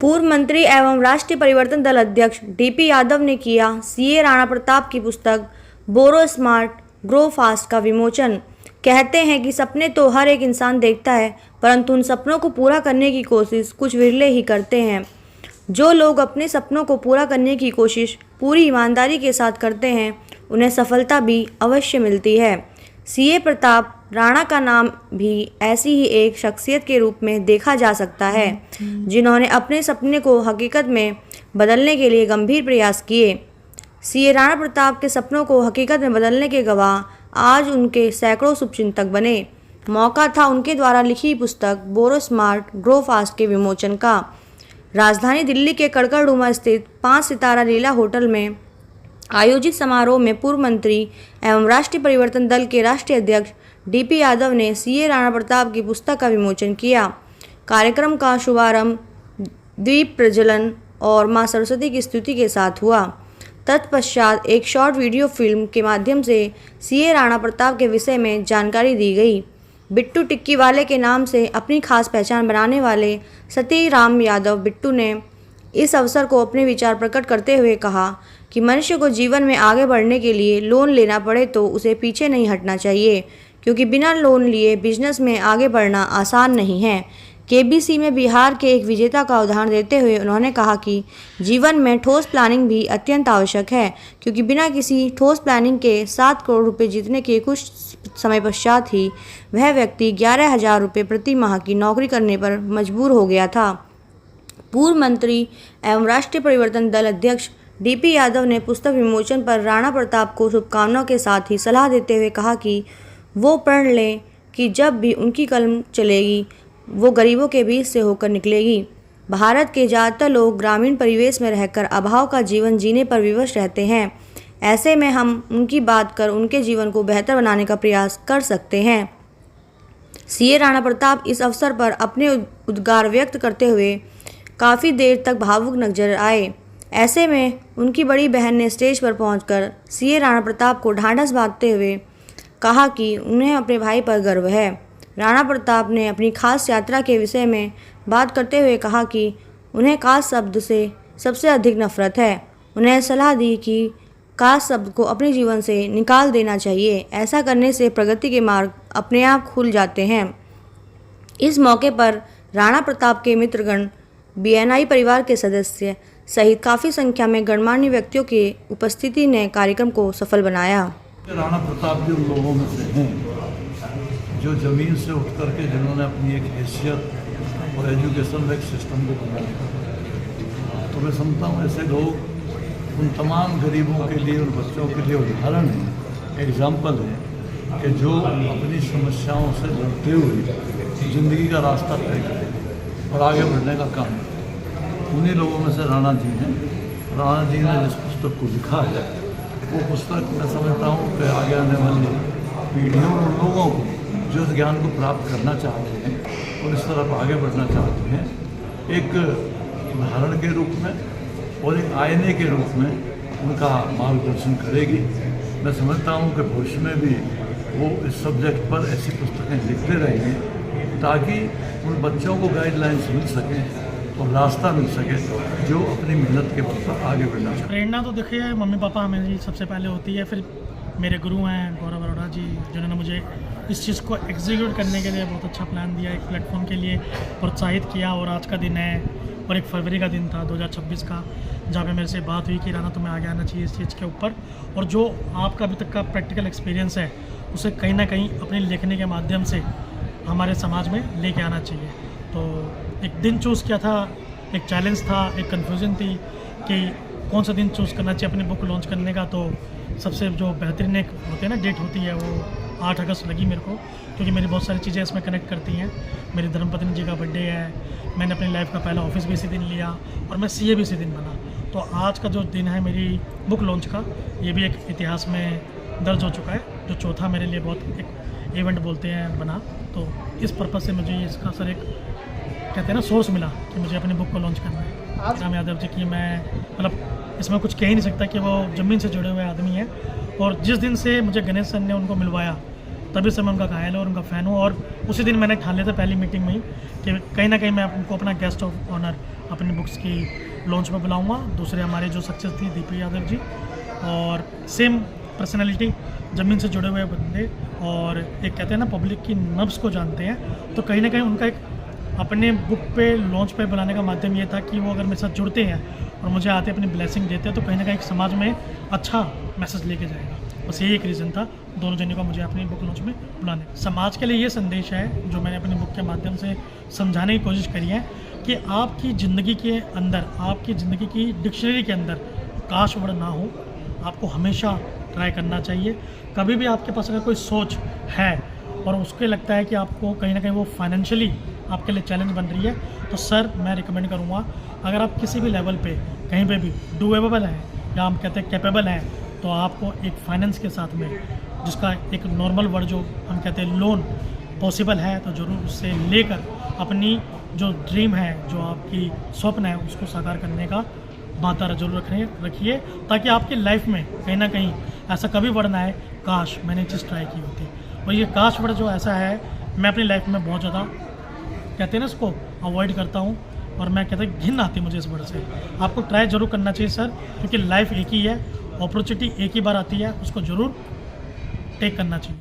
पूर्व मंत्री एवं राष्ट्रीय परिवर्तन दल अध्यक्ष डीपी यादव ने किया सीए राणा प्रताप की पुस्तक बोरो स्मार्ट ग्रो फास्ट का विमोचन। कहते हैं कि सपने तो हर एक इंसान देखता है, परंतु उन सपनों को पूरा करने की कोशिश कुछ विरले ही करते हैं। जो लोग अपने सपनों को पूरा करने की कोशिश पूरी ईमानदारी के साथ करते हैं, उन्हें सफलता भी अवश्य मिलती है। सीए प्रताप राणा का नाम भी ऐसी ही एक शख्सियत के रूप में देखा जा सकता है, जिन्होंने अपने सपने को हकीकत में बदलने के लिए गंभीर प्रयास किए। सीए राणा प्रताप के सपनों को हकीकत में बदलने के गवाह आज उनके सैकड़ों शुभचिंतक बने। मौका था उनके द्वारा लिखी पुस्तक बोरो स्मार्ट ग्रो फास्ट के विमोचन का। राजधानी दिल्ली के कड़कड़डूमा स्थित 5 सितारा लीला होटल में आयोजित समारोह में पूर्व मंत्री एवं राष्ट्रीय परिवर्तन दल के राष्ट्रीय अध्यक्ष डीपी यादव ने सीए राणा प्रताप की पुस्तक का विमोचन किया। कार्यक्रम का शुभारंभ दीप प्रज्वलन और मां सरस्वती की स्तुति के साथ हुआ। तत्पश्चात एक शॉर्ट वीडियो फिल्म के माध्यम से सीए राणा प्रताप के विषय में जानकारी दी गई। बिट्टू टिक्की वाले के नाम से अपनी खास पहचान बनाने वाले सतीराम यादव बिट्टू ने इस अवसर को अपने विचार प्रकट करते हुए कहा कि मनुष्य को जीवन में आगे बढ़ने के लिए लोन लेना पड़े तो उसे पीछे नहीं हटना चाहिए, क्योंकि बिना लोन लिए बिजनेस में आगे बढ़ना आसान नहीं है। केबीसी में बिहार के एक विजेता का उदाहरण देते हुए उन्होंने कहा कि जीवन में ठोस प्लानिंग भी अत्यंत आवश्यक है, क्योंकि बिना किसी ठोस प्लानिंग के 7 करोड़ रुपए जीतने के कुछ समय पश्चात ही वह व्यक्ति 11,000 रुपये प्रति माह की नौकरी करने पर मजबूर हो गया था। पूर्व मंत्री एवं राष्ट्रीय परिवर्तन दल अध्यक्ष डीपी यादव ने पुस्तक विमोचन पर राणा प्रताप को शुभकामनाओं के साथ ही सलाह देते हुए कहा कि वो प्रण लें कि जब भी उनकी कलम चलेगी वो गरीबों के बीच से होकर निकलेगी। भारत के ज़्यादातर लोग ग्रामीण परिवेश में रहकर अभाव का जीवन जीने पर विवश रहते हैं। ऐसे में हम उनकी बात कर उनके जीवन को बेहतर बनाने का प्रयास कर सकते हैं। सीए राणा प्रताप इस अवसर पर अपने उद्गार व्यक्त करते हुए काफ़ी देर तक भावुक नजर आए। ऐसे में उनकी बड़ी बहन ने स्टेज पर पहुंचकर सीए राणा प्रताप को ढांढस बांधते हुए कहा कि उन्हें अपने भाई पर गर्व है। राणा प्रताप ने अपनी खास यात्रा के विषय में बात करते हुए कहा कि उन्हें काश शब्द से सबसे अधिक नफरत है। उन्हें सलाह दी कि काश शब्द को अपने जीवन से निकाल देना चाहिए। ऐसा करने से प्रगति के मार्ग अपने आप खुल जाते हैं। इस मौके पर राणा प्रताप के मित्रगण, बीएनआई परिवार के सदस्य सहित काफ़ी संख्या में गणमान्य व्यक्तियों की उपस्थिति ने कार्यक्रम को सफल बनाया। राणा प्रताप भी उन लोगों में से हैं जो ज़मीन से उठ करके जिन्होंने अपनी एक हैसियत और एजुकेशन एक सिस्टम को बनाया। तो मैं समझता हूँ ऐसे लोग उन तमाम गरीबों के लिए, उन बच्चों के लिए उदाहरण है, एग्जाम्पल है कि जो अपनी समस्याओं से लड़ते हुए ज़िंदगी का रास्ता तय करें और आगे बढ़ने का काम करें। उन्हीं लोगों में से राणा जी हैं। राणा जी ने जिस पुस्तक को लिखा है वो पुस्तक मैं समझता हूँ कि आगे आने वाली पीढ़ियों और लोगों को जो इस ज्ञान को प्राप्त करना चाहते हैं और इस तरफ आगे बढ़ना चाहते हैं, एक उदाहरण के रूप में और एक आईने के रूप में उनका मार्गदर्शन करेगी। मैं समझता हूँ कि भविष्य में भी वो इस सब्जेक्ट पर ऐसी पुस्तकें लिखते रहेंगे ताकि उन बच्चों को गाइडलाइंस मिल सकें और रास्ता मिल सके जो अपनी मेहनत के बल पर आगे बढ़ना चाहिए। प्रेरणा तो देखिए मम्मी पापा मेरी सबसे पहले होती है, फिर मेरे गुरु हैं गौरव अरोड़ा जी, जिन्होंने मुझे इस चीज़ को एग्जीक्यूट करने के लिए बहुत अच्छा प्लान दिया, एक प्लेटफॉर्म के लिए प्रोत्साहित किया। और आज का दिन है और 1 फरवरी का दिन था 2026 का, जहाँ पे मेरे से बात हुई कि राणा तुम्हें आगे आना चाहिए इस चीज़ के ऊपर, और जो आपका अभी तक का प्रैक्टिकल एक्सपीरियंस है उसे कहीं ना कहीं अपनी लिखने के माध्यम से हमारे समाज में लेके आना चाहिए। तो एक दिन चूज़ किया था, एक चैलेंज था, एक कन्फ्यूजन थी कि कौन सा दिन चूज़ करना चाहिए अपने बुक लॉन्च करने का। तो सबसे जो बेहतरीन एक होते हैं ना डेट होती है वो 8 अगस्त लगी मेरे को, क्योंकि मेरी बहुत सारी चीज़ें इसमें कनेक्ट करती हैं। मेरी धर्मपत्नी जी का बर्थडे है, मैंने अपनी लाइफ का पहला ऑफिस भी इसी दिन लिया और मैं सीए भी इसी दिन बना। तो आज का जो दिन है मेरी बुक लॉन्च का, ये भी एक इतिहास में दर्ज हो चुका है, जो चौथा मेरे लिए बहुत एक इवेंट बोलते हैं बना। तो इस पर्पज़ से मुझे इसका सर एक कहते हैं ना सोर्स मिला कि मुझे अपनी बुक को लॉन्च करना है। राम यादव जी की मैं मतलब इसमें कुछ कह ही नहीं सकता कि वो ज़मीन से जुड़े हुए आदमी हैं, और जिस दिन से मुझे गणेश सर ने उनको मिलवाया तभी से मैं उनका घायल और उनका फ़ैन हूँ। और उसी दिन मैंने ठान लिया था पहली मीटिंग में ही कि कहीं ना कहीं मैं उनको अपना गेस्ट ऑफ ऑनर अपनी बुक्स की लॉन्च में बुलाऊंगा। दूसरे हमारे जो सक्सेस थी दीपी यादव जी, और सेम पर्सनालिटी, ज़मीन से जुड़े हुए बंदे, और एक कहते हैं ना पब्लिक की नब्ज़ को जानते हैं। तो कहीं ना कहीं उनका एक अपने बुक पे लॉन्च पे बुलाने का माध्यम ये था कि वो अगर मेरे साथ जुड़ते हैं और मुझे आते अपनी ब्लेसिंग देते हैं तो कहीं ना कहीं समाज में अच्छा मैसेज लेके जाएगा। बस यही एक रीज़न था दोनों जने को मुझे अपनी बुक लॉन्च में बुलाने का। समाज के लिए ये संदेश है जो मैंने अपनी बुक के माध्यम से समझाने की कोशिश करी है कि आपकी ज़िंदगी के अंदर, आपकी ज़िंदगी की डिक्शनरी के अंदर काश वर्ड ना हो, आपको हमेशा ट्राई करना चाहिए। कभी भी आपके पास अगर कोई सोच है और उसके लगता है कि आपको कहीं ना कहीं वो फाइनेंशियली आपके लिए चैलेंज बन रही है, तो सर मैं रिकमेंड करूँगा, अगर आप किसी भी लेवल पे कहीं पे भी डूएबल हैं या हम कहते हैं कैपेबल हैं, तो आपको एक फाइनेंस के साथ में, जिसका एक नॉर्मल वर्ड जो हम कहते हैं लोन पॉसिबल है, तो ज़रूर उससे लेकर अपनी जो ड्रीम है, जो आपकी स्वप्न है, उसको साकार करने का बात जरूर रखिए, ताकि आपकी लाइफ में कहीं ना कहीं ऐसा कभी वर्ड ना आए काश मैंने चीज़ ट्राई की होती। और ये काश वर्ड जो ऐसा है, मैं अपनी लाइफ में बहुत ज़्यादा कहते हैं ना इसको अवॉइड करता हूँ, और मैं कहता हूँ घिन आती है मुझे इस वर्ड से। आपको ट्राई जरूर करना चाहिए सर, क्योंकि लाइफ एक ही है, अपॉर्चुनिटी एक ही बार आती है, उसको ज़रूर टेक करना चाहिए।